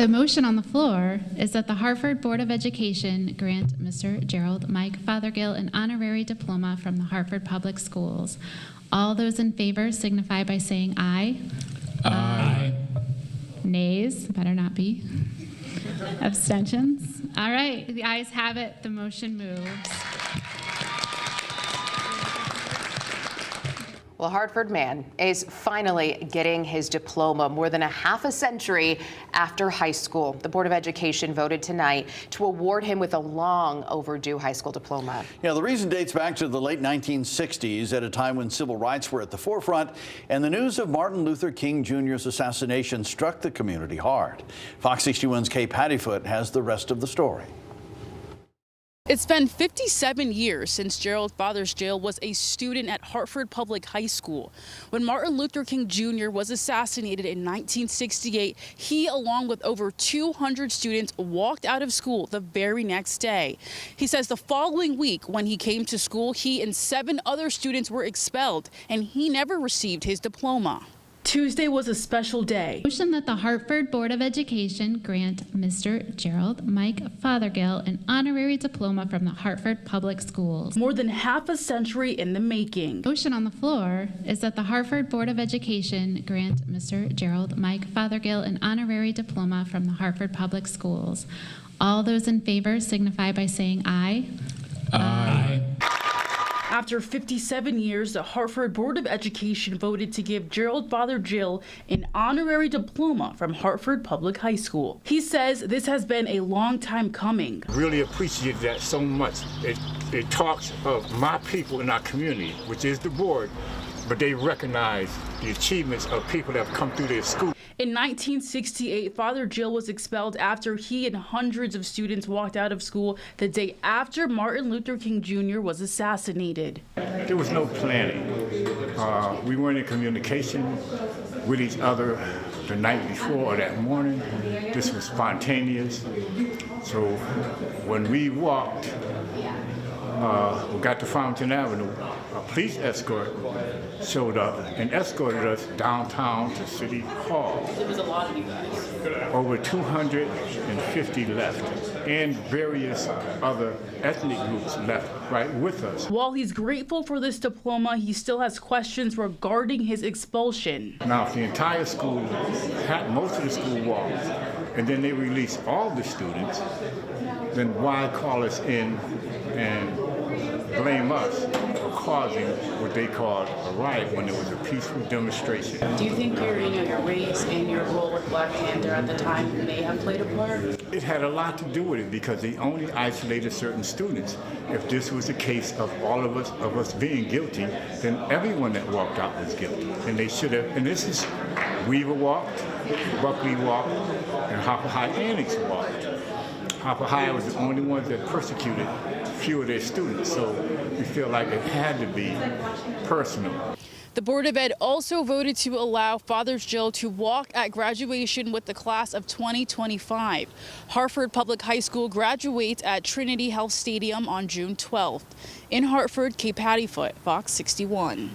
The motion on the floor is that the Hartford Board of Education grant Mr. Gerald Mike Fothergill an honorary diploma from the Hartford Public Schools. All those in favor signify by saying aye. Aye. Nays, better not be. Abstentions? All right, the ayes have it. The motion moves. Well, Hartford man is finally getting his diploma more than a half a century after high school. The Board of Education voted tonight to award him with a long overdue high school diploma. Yeah, the reason dates back to the late 1960s, at a time when civil rights were at the forefront, and the news of Martin Luther King Jr.'s assassination struck the community hard. Fox 61's Kay Pattyfoot has the rest of the story. It's been 57 years since Gerald Fothergill was a student at Hartford Public High School. When Martin Luther King Jr. was assassinated in 1968, he, along with over 200 students, walked out of school the very next day. He says the following week, when he came to school, he and 7 other students were expelled, and he never received his diploma. Tuesday was a special day. Motion that the Hartford Board of Education grant Mr. Gerald Mike Fothergill an honorary diploma from the Hartford Public Schools. More than half a century in the making. Motion on the floor is that the Hartford Board of Education grant Mr. Gerald Mike Fothergill an honorary diploma from the Hartford Public Schools. All those in favor signify by saying aye. Aye. After 57 years, the Hartford Board of Education voted to give Gerald Fothergill an honorary diploma from Hartford Public High School. He says this has been a long time coming. Really appreciate that so much. It talks of my people in our community, which is the board, but they recognize the achievements of people that have come through their school. In 1968, Fothergill was expelled after he and hundreds of students walked out of school the day after Martin Luther King Jr. was assassinated. There was no planning. We weren't in communication with each other the night before or that morning. This was spontaneous. So when we walked, we got to Fountain Avenue, a police escort showed up and escorted us downtown to City Hall. There was a lot of you guys. Over 250 left, and various other ethnic groups left right with us. While he's grateful for this diploma, he still has questions regarding his expulsion. Now, if the entire school, most of the school walked, and then they release all the students, then why call us in and blame us for causing what they called a riot when it was a peaceful demonstration? Do you think your race and your role with Black Panther at the time may have played a part? It had a lot to do with it because they only isolated certain students. If this was a case of all of us being guilty, then everyone that walked out was guilty. And they should have, and this is, Weaver walked, Buckley walked, and Harper High Annex walked. Harper High was the only ones that persecuted few of their students, so we feel like it had to be personal. The Board of Ed also voted to allow Fothergill to walk at graduation with the class of 2025. Hartford Public High School graduates at Trinity Health Stadium on June 12th. In Hartford, Kay Pattyfoot, Fox 61.